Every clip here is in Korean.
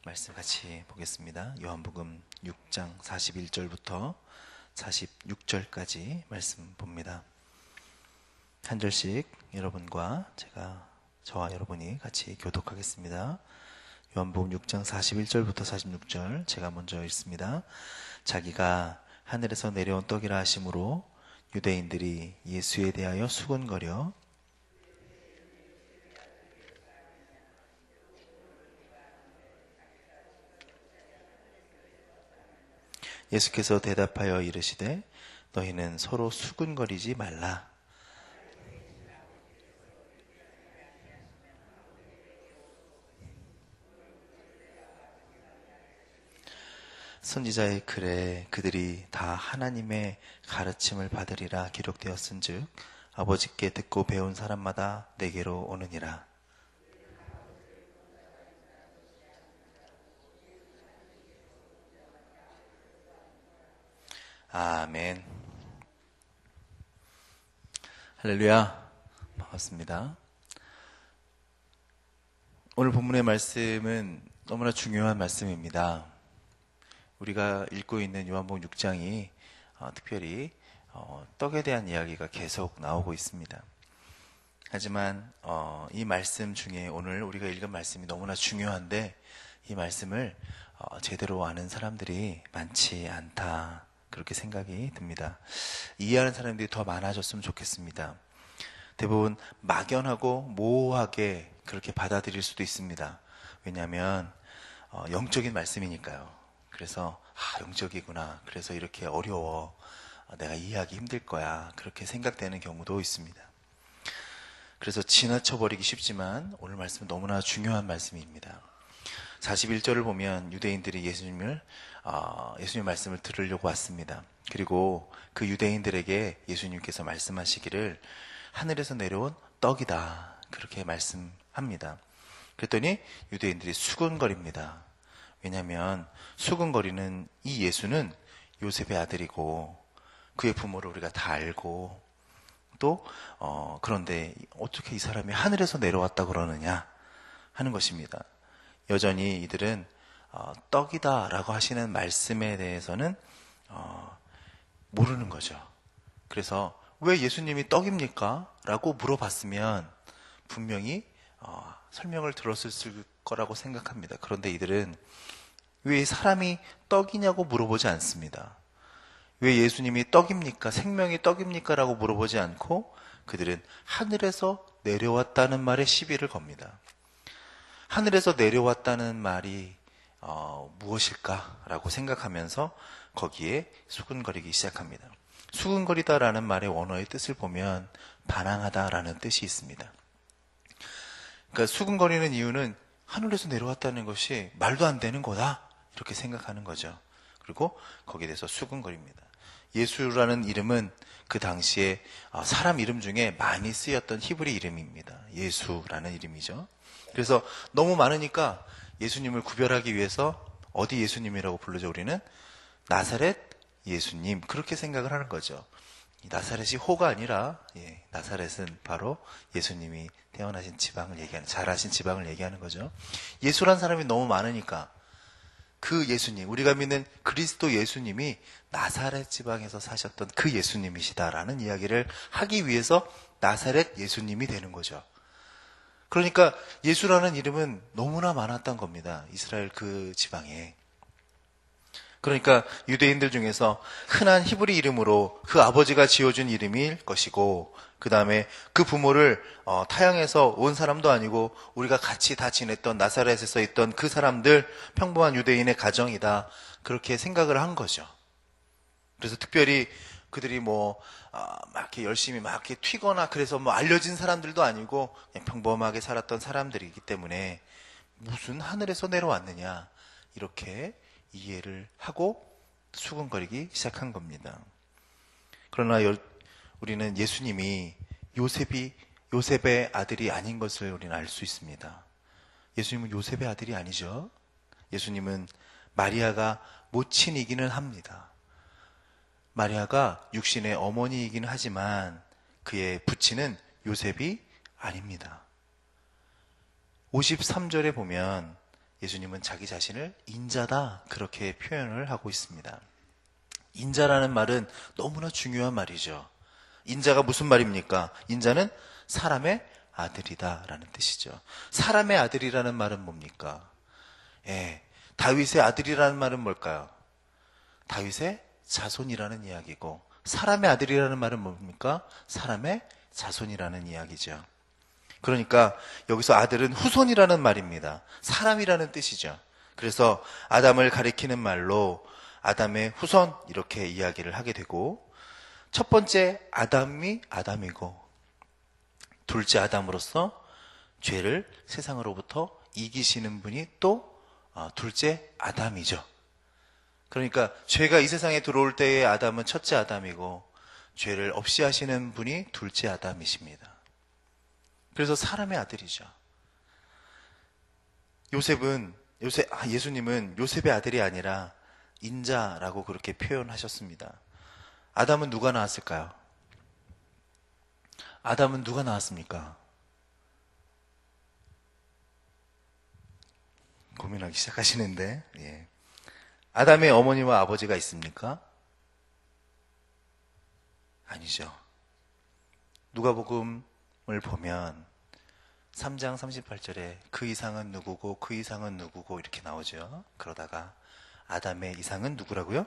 말씀 같이 보겠습니다. 요한복음 6장 41절부터 46절까지 말씀 봅니다. 한 절씩 저와 여러분이 같이 교독하겠습니다. 요한복음 6장 41절부터 46절 제가 먼저 읽습니다. 자기가 하늘에서 내려온 떡이라 하심으로 유대인들이 예수에 대하여 수군거려 예수께서 대답하여 이르시되 너희는 서로 수군거리지 말라. 선지자의 글에 그들이 다 하나님의 가르침을 받으리라 기록되었은즉 아버지께 듣고 배운 사람마다 내게로 오느니라. 아멘. 할렐루야. 반갑습니다. 오늘 본문의 말씀은 너무나 중요한 말씀입니다. 우리가 읽고 있는 요한복음 6장이 특별히 떡에 대한 이야기가 계속 나오고 있습니다. 하지만 이 말씀 중에 오늘 우리가 읽은 말씀이 너무나 중요한데 이 말씀을 제대로 아는 사람들이 많지 않다, 그렇게 생각이 듭니다. 이해하는 사람들이 더 많아졌으면 좋겠습니다. 대부분 막연하고 모호하게 그렇게 받아들일 수도 있습니다. 왜냐하면 영적인 말씀이니까요. 그래서 영적이구나, 그래서 이렇게 어려워, 내가 이해하기 힘들 거야, 그렇게 생각되는 경우도 있습니다. 그래서 지나쳐버리기 쉽지만 오늘 말씀은 너무나 중요한 말씀입니다. 41절을 보면 유대인들이 예수님 말씀을 들으려고 왔습니다. 그리고 그 유대인들에게 예수님께서 말씀하시기를 하늘에서 내려온 떡이다, 그렇게 말씀합니다. 그랬더니 유대인들이 수군거립니다. 왜냐하면 수군거리는 이 예수는 요셉의 아들이고 그의 부모를 우리가 다 알고 또 그런데 어떻게 이 사람이 하늘에서 내려왔다 그러느냐 하는 것입니다. 여전히 이들은 떡이다 라고 하시는 말씀에 대해서는 모르는 거죠. 그래서 왜 예수님이 떡입니까? 라고 물어봤으면 분명히 설명을 들었을 거라고 생각합니다. 그런데 이들은 왜 사람이 떡이냐고 물어보지 않습니다. 왜 예수님이 떡입니까? 생명이 떡입니까? 라고 물어보지 않고 그들은 하늘에서 내려왔다는 말에 시비를 겁니다. 하늘에서 내려왔다는 말이 무엇일까? 라고 생각하면서 거기에 수군거리기 시작합니다. 수군거리다라는 말의 원어의 뜻을 보면 반항하다라는 뜻이 있습니다. 그러니까 수군거리는 이유는 하늘에서 내려왔다는 것이 말도 안 되는 거다, 이렇게 생각하는 거죠. 그리고 거기에 대해서 수군거립니다. 예수라는 이름은 그 당시에 사람 이름 중에 많이 쓰였던 히브리 이름입니다. 예수라는 이름이죠. 그래서 너무 많으니까 예수님을 구별하기 위해서 어디 예수님이라고 부르죠? 우리는 나사렛 예수님, 그렇게 생각을 하는 거죠. 나사렛이 호가 아니라 나사렛은 바로 예수님이 태어나신 지방을 자라신 지방을 얘기하는 거죠. 예수란 사람이 너무 많으니까 그 예수님, 우리가 믿는 그리스도 예수님이 나사렛 지방에서 사셨던 그 예수님이시다라는 이야기를 하기 위해서 나사렛 예수님이 되는 거죠. 그러니까 예수라는 이름은 너무나 많았던 겁니다. 이스라엘 그 지방에. 그러니까 유대인들 중에서 흔한 히브리 이름으로 그 아버지가 지어준 이름일 것이고, 그 다음에 그 부모를 타향에서 온 사람도 아니고 우리가 같이 다 지냈던 나사렛에서 있던 그 사람들, 평범한 유대인의 가정이다, 그렇게 생각을 한 거죠. 그래서 특별히 그들이 막 이렇게 열심히 막 이렇게 튀거나 그래서 알려진 사람들도 아니고 그냥 평범하게 살았던 사람들이기 때문에 무슨 하늘에서 내려왔느냐, 이렇게 이해를 하고 수군거리기 시작한 겁니다. 그러나 우리는 예수님이 요셉의 아들이 아닌 것을 우리는 알 수 있습니다. 예수님은 요셉의 아들이 아니죠. 예수님은 마리아가 모친이기는 합니다. 마리아가 육신의 어머니이기는 하지만 그의 부친은 요셉이 아닙니다. 53절에 보면 예수님은 자기 자신을 인자다 그렇게 표현을 하고 있습니다. 인자라는 말은 너무나 중요한 말이죠. 인자가 무슨 말입니까? 인자는 사람의 아들이다 라는 뜻이죠. 사람의 아들이라는 말은 뭡니까? 다윗의 아들이라는 말은 뭘까요? 다윗의 자손이라는 이야기고, 사람의 아들이라는 말은 뭡니까? 사람의 자손이라는 이야기죠. 그러니까 여기서 아들은 후손이라는 말입니다. 사람이라는 뜻이죠. 그래서 아담을 가리키는 말로 아담의 후손 이렇게 이야기를 하게 되고, 첫 번째 아담이 아담이고 둘째 아담으로서 죄를 세상으로부터 이기시는 분이 또 둘째 아담이죠. 그러니까 죄가 이 세상에 들어올 때의 아담은 첫째 아담이고 죄를 없이 하시는 분이 둘째 아담이십니다. 그래서 사람의 아들이죠. 예수님은 요셉의 아들이 아니라 인자라고 그렇게 표현하셨습니다. 아담은 누가 낳았을까요? 아담은 누가 낳았습니까? 고민하기 시작하시는데, 아담의 어머니와 아버지가 있습니까? 아니죠. 누가복음을 보면 3장 38절에 그 이상은 누구고 그 이상은 누구고 이렇게 나오죠. 그러다가 아담의 이상은 누구라고요?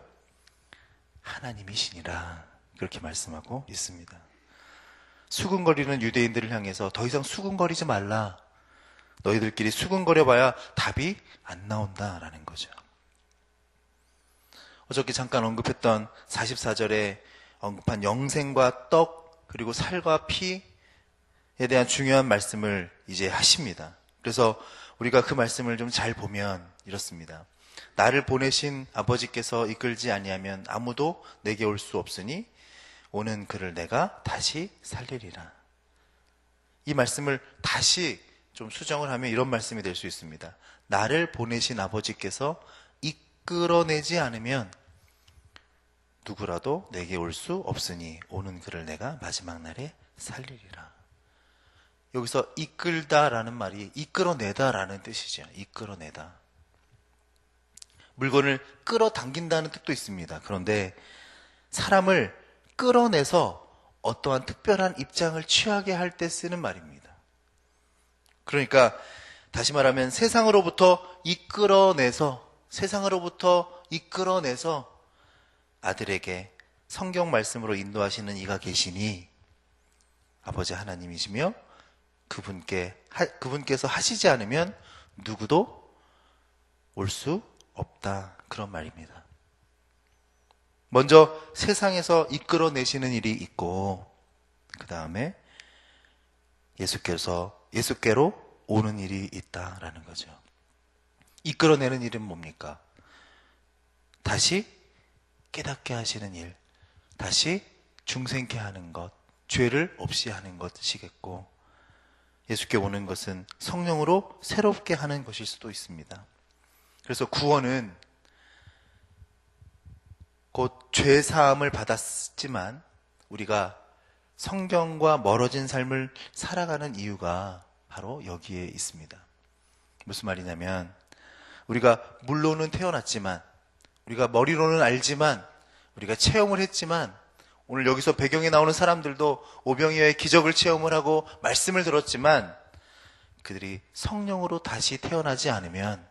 하나님이시니라 그렇게 말씀하고 있습니다. 수군거리는 유대인들을 향해서 더 이상 수군거리지 말라. 너희들끼리 수군거려봐야 답이 안 나온다라는 거죠. 어저께 잠깐 언급했던 44절에 언급한 영생과 떡 그리고 살과 피에 대한 중요한 말씀을 이제 하십니다. 그래서 우리가 그 말씀을 좀 잘 보면 이렇습니다. 나를 보내신 아버지께서 이끌지 아니하면 아무도 내게 올 수 없으니 오는 그를 내가 다시 살리리라. 이 말씀을 다시 좀 수정을 하면 이런 말씀이 될 수 있습니다. 나를 보내신 아버지께서 이끌어내지 않으면 누구라도 내게 올 수 없으니 오는 그를 내가 마지막 날에 살리리라. 여기서 이끌다라는 말이 이끌어내다라는 뜻이죠. 이끌어내다. 물건을 끌어당긴다는 뜻도 있습니다. 그런데 사람을 끌어내서 어떠한 특별한 입장을 취하게 할 때 쓰는 말입니다. 그러니까 다시 말하면 세상으로부터 이끌어내서 아들에게 성경 말씀으로 인도하시는 이가 계시니 아버지 하나님이시며 그분께서 하시지 않으면 누구도 올 수 없다. 그런 말입니다. 먼저 세상에서 이끌어내시는 일이 있고 그 다음에 예수께로 오는 일이 있다라는 거죠. 이끌어내는 일은 뭡니까? 다시 깨닫게 하시는 일, 다시 중생케 하는 것, 죄를 없이 하는 것이겠고, 예수께 오는 것은 성령으로 새롭게 하는 것일 수도 있습니다. 그래서 구원은 곧 죄 사함을 받았지만 우리가 성경과 멀어진 삶을 살아가는 이유가 바로 여기에 있습니다. 무슨 말이냐면 우리가 물로는 태어났지만, 우리가 머리로는 알지만, 우리가 체험을 했지만, 오늘 여기서 배경에 나오는 사람들도 오병이어의 기적을 체험을 하고 말씀을 들었지만 그들이 성령으로 다시 태어나지 않으면,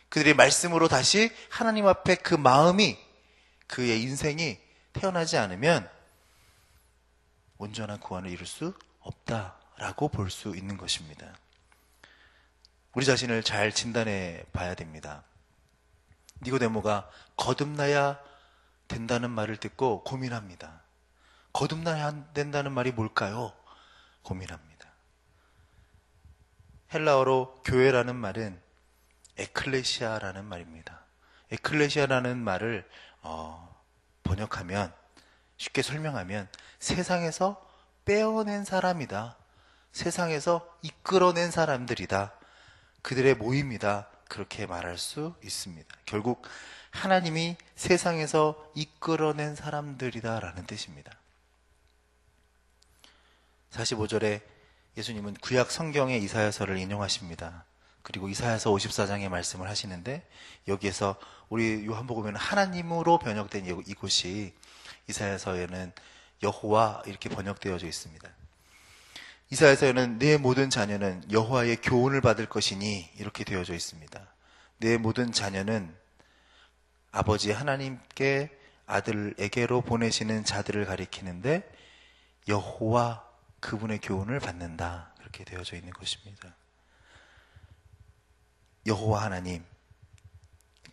그들이 말씀으로 다시 하나님 앞에 그 마음이, 그의 인생이 태어나지 않으면 온전한 구원을 이룰 수 없다라고 볼 수 있는 것입니다. 우리 자신을 잘 진단해 봐야 됩니다. 니고데모가 거듭나야 된다는 말을 듣고 고민합니다. 거듭나야 된다는 말이 뭘까요? 고민합니다. 헬라어로 교회라는 말은 에클레시아라는 말입니다. 에클레시아라는 말을 번역하면, 쉽게 설명하면 세상에서 빼어낸 사람이다. 세상에서 이끌어낸 사람들이다. 그들의 모임이다. 그렇게 말할 수 있습니다. 결국 하나님이 세상에서 이끌어낸 사람들이다라는 뜻입니다. 45절에 예수님은 구약 성경의 이사야서를 인용하십니다. 그리고 이사야서 54장의 말씀을 하시는데, 여기에서 우리 요한복음에는 하나님으로 번역된 이곳이 이사야서에는 여호와 이렇게 번역되어져 있습니다. 이사야서에는 내 모든 자녀는 여호와의 교훈을 받을 것이니 이렇게 되어져 있습니다. 내 모든 자녀는 아버지 하나님께 아들에게로 보내시는 자들을 가리키는데 여호와 그분의 교훈을 받는다, 그렇게 되어져 있는 것입니다. 여호와 하나님,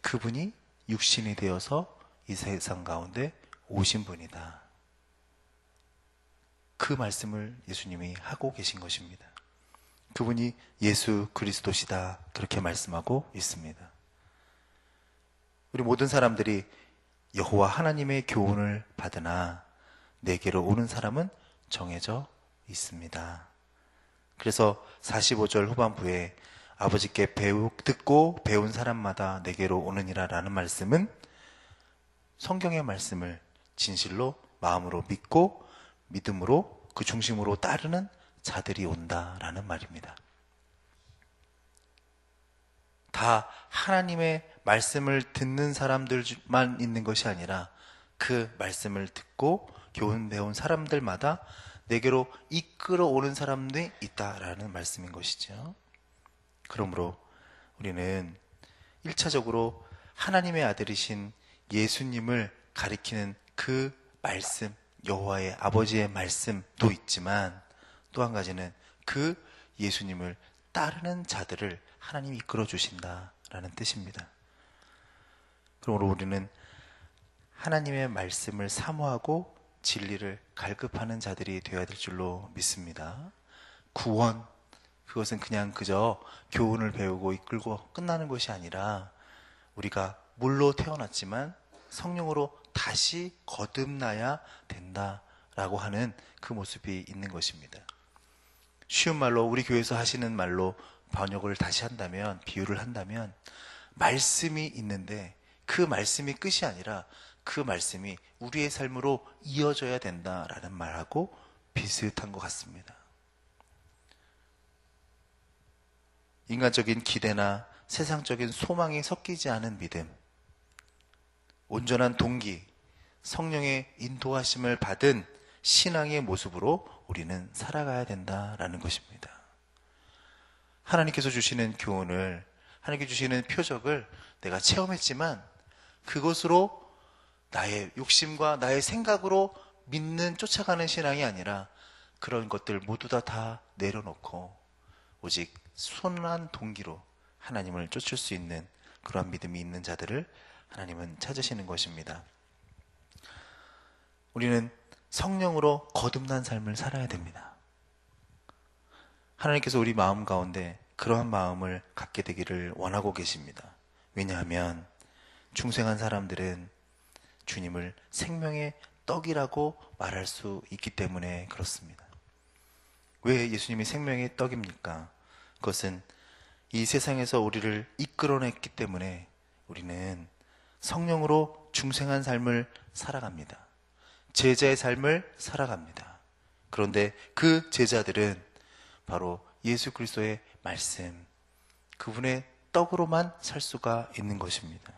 그분이 육신이 되어서 이 세상 가운데 오신 분이다. 그 말씀을 예수님이 하고 계신 것입니다. 그분이 예수 그리스도시다, 그렇게 말씀하고 있습니다. 우리 모든 사람들이 여호와 하나님의 교훈을 받으나 내게로 오는 사람은 정해져 있습니다. 그래서 45절 후반부에 아버지께 듣고 배운 사람마다 내게로 오느니라 라는 말씀은 성경의 말씀을 진실로 마음으로 믿고 믿음으로 그 중심으로 따르는 자들이 온다라는 말입니다. 다 하나님의 말씀을 듣는 사람들만 있는 것이 아니라 그 말씀을 듣고 교훈 배운 사람들마다 내게로 이끌어오는 사람들이 있다라는 말씀인 것이죠. 그러므로 우리는 1차적으로 하나님의 아들이신 예수님을 가리키는 그 말씀, 여호와의 아버지의 말씀도 있지만 또 한 가지는 그 예수님을 따르는 자들을 하나님이 이끌어 주신다라는 뜻입니다. 그러므로 우리는 하나님의 말씀을 사모하고 진리를 갈급하는 자들이 되어야 될 줄로 믿습니다. 구원, 그것은 그냥 그저 교훈을 배우고 이끌고 끝나는 것이 아니라 우리가 물로 태어났지만 성령으로 다시 거듭나야 된다라고 하는 그 모습이 있는 것입니다. 쉬운 말로, 우리 교회에서 하시는 말로 번역을 다시 한다면, 비유를 한다면, 말씀이 있는데 그 말씀이 끝이 아니라 그 말씀이 우리의 삶으로 이어져야 된다라는 말하고 비슷한 것 같습니다. 인간적인 기대나 세상적인 소망이 섞이지 않은 믿음, 온전한 동기, 성령의 인도하심을 받은 신앙의 모습으로 우리는 살아가야 된다라는 것입니다. 하나님께서 주시는 교훈을, 하나님께서 주시는 표적을 내가 체험했지만 그것으로 나의 욕심과 나의 생각으로 믿는, 쫓아가는 신앙이 아니라 그런 것들 모두 다 내려놓고 오직 순한 동기로 하나님을 쫓을 수 있는 그러한 믿음이 있는 자들을 하나님은 찾으시는 것입니다. 우리는 성령으로 거듭난 삶을 살아야 됩니다. 하나님께서 우리 마음 가운데 그러한 마음을 갖게 되기를 원하고 계십니다. 왜냐하면 중생한 사람들은 주님을 생명의 떡이라고 말할 수 있기 때문에 그렇습니다. 왜 예수님이 생명의 떡입니까? 그것은 이 세상에서 우리를 이끌어냈기 때문에 우리는 성령으로 중생한 삶을 살아갑니다. 제자의 삶을 살아갑니다. 그런데 그 제자들은 바로 예수 그리스도의 말씀, 그분의 떡으로만 살 수가 있는 것입니다.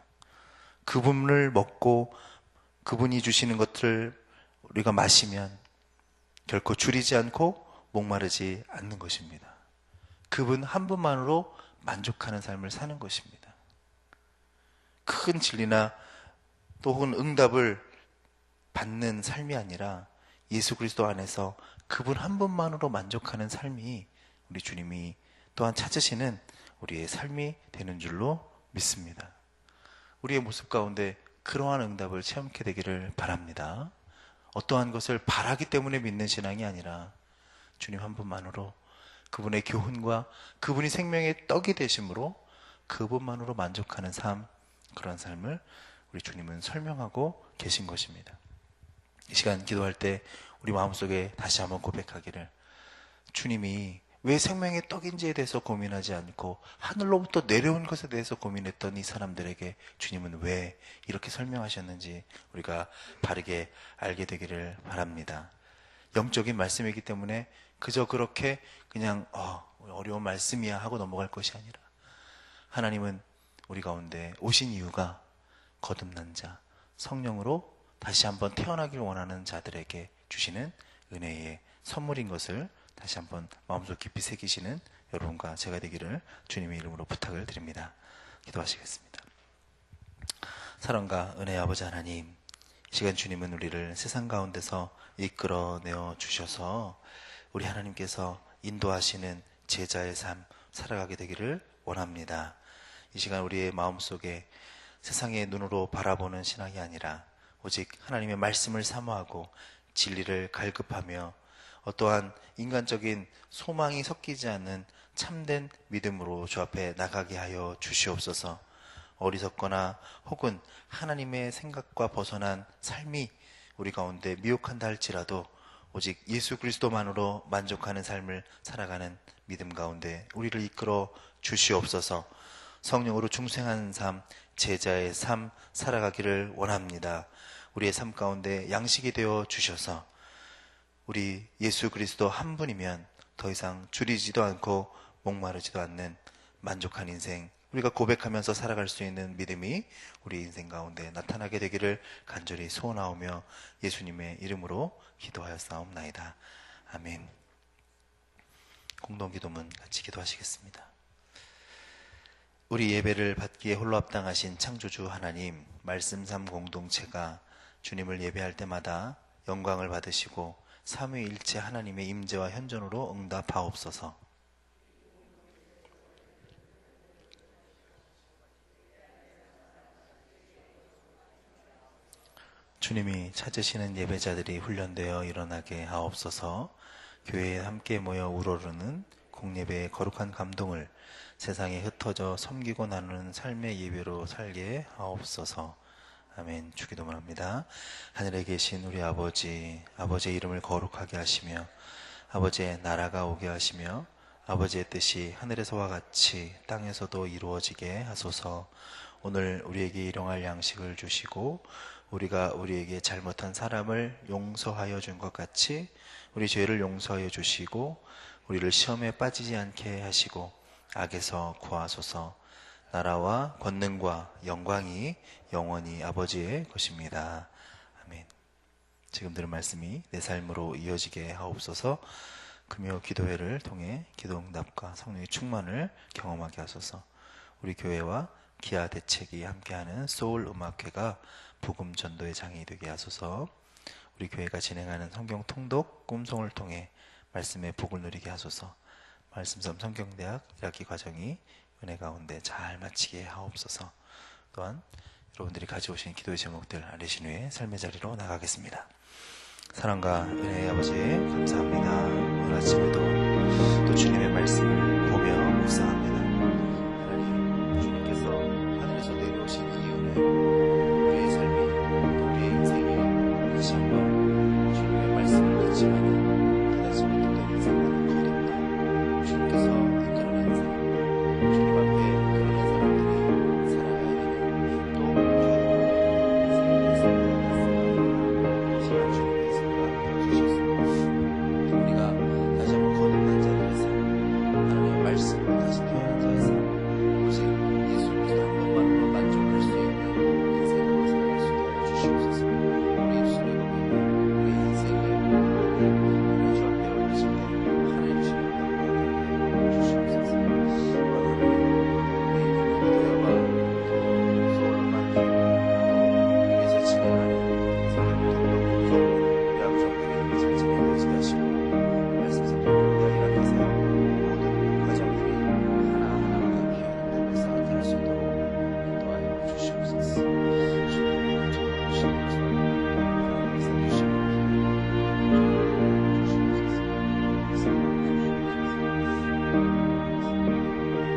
그분을 먹고 그분이 주시는 것을 우리가 마시면 결코 줄이지 않고 목마르지 않는 것입니다. 그분 한 분만으로 만족하는 삶을 사는 것입니다. 큰 진리나 또 혹은 응답을 받는 삶이 아니라 예수 그리스도 안에서 그분 한 분만으로 만족하는 삶이 우리 주님이 또한 찾으시는 우리의 삶이 되는 줄로 믿습니다. 우리의 모습 가운데 그러한 응답을 체험하게 되기를 바랍니다. 어떠한 것을 바라기 때문에 믿는 신앙이 아니라 주님 한 분만으로, 그분의 교훈과 그분이 생명의 떡이 되심으로 그분만으로 만족하는 삶, 그런 삶을 우리 주님은 설명하고 계신 것입니다. 이 시간 기도할 때 우리 마음속에 다시 한번 고백하기를, 주님이 왜 생명의 떡인지에 대해서 고민하지 않고 하늘로부터 내려온 것에 대해서 고민했던 이 사람들에게 주님은 왜 이렇게 설명하셨는지 우리가 바르게 알게 되기를 바랍니다. 영적인 말씀이기 때문에 그저 그렇게 그냥 어려운 말씀이야 하고 넘어갈 것이 아니라 하나님은 우리 가운데 오신 이유가 거듭난 자, 성령으로 다시 한번 태어나길 원하는 자들에게 주시는 은혜의 선물인 것을 다시 한번 마음속 깊이 새기시는 여러분과 제가 되기를 주님의 이름으로 부탁을 드립니다. 기도하시겠습니다. 사랑과 은혜의 아버지 하나님, 이 시간 주님은 우리를 세상 가운데서 이끌어내어 주셔서 우리 하나님께서 인도하시는 제자의 삶 살아가게 되기를 원합니다. 이 시간 우리의 마음속에 세상의 눈으로 바라보는 신앙이 아니라 오직 하나님의 말씀을 사모하고 진리를 갈급하며 어떠한 인간적인 소망이 섞이지 않는 참된 믿음으로 주 앞에 나가게 하여 주시옵소서. 어리석거나 혹은 하나님의 생각과 벗어난 삶이 우리 가운데 미혹한다 할지라도 오직 예수 그리스도만으로 만족하는 삶을 살아가는 믿음 가운데 우리를 이끌어 주시옵소서. 성령으로 중생하는 삶, 제자의 삶 살아가기를 원합니다. 우리의 삶 가운데 양식이 되어 주셔서 우리 예수 그리스도 한 분이면 더 이상 줄이지도 않고 목마르지도 않는 만족한 인생, 우리가 고백하면서 살아갈 수 있는 믿음이 우리 인생 가운데 나타나게 되기를 간절히 소원하오며 예수님의 이름으로 기도하였사옵나이다. 아멘. 공동기도문 같이 기도하시겠습니다. 우리 예배를 받기에 홀로 합당하신 창조주 하나님, 말씀 삶 공동체가 주님을 예배할 때마다 영광을 받으시고 삼위일체 하나님의 임재와 현존으로 응답하옵소서. 주님이 찾으시는 예배자들이 훈련되어 일어나게 하옵소서. 교회에 함께 모여 우러르는 공예배의 거룩한 감동을 세상에 흩어져 섬기고 나누는 삶의 예배로 살게 하옵소서. 아멘. 주기도문 합니다. 하늘에 계신 우리 아버지, 아버지의 이름을 거룩하게 하시며 아버지의 나라가 오게 하시며 아버지의 뜻이 하늘에서와 같이 땅에서도 이루어지게 하소서. 오늘 우리에게 일용할 양식을 주시고 우리가 우리에게 잘못한 사람을 용서하여 준 것 같이 우리 죄를 용서하여 주시고 우리를 시험에 빠지지 않게 하시고 악에서 구하소서. 나라와 권능과 영광이 영원히 아버지의 것입니다. 아멘. 지금 들은 말씀이 내 삶으로 이어지게 하옵소서. 금요 기도회를 통해 기도응답과 성령의 충만을 경험하게 하소서. 우리 교회와 기아 대책이 함께하는 소울음악회가 복음 전도의 장이 되게 하소서. 우리 교회가 진행하는 성경 통독 꿈송을 통해 말씀의 복을 누리게 하소서. 말씀섬 성경대학 1학기 과정이 은혜 가운데 잘 마치게 하옵소서. 또한 여러분들이 가져오신 기도의 제목들 알리신 후에 삶의 자리로 나가겠습니다. 사랑과 은혜의 아버지 감사합니다. 오늘 아침에도 또 주님의 말씀을 보며 묵상합니다.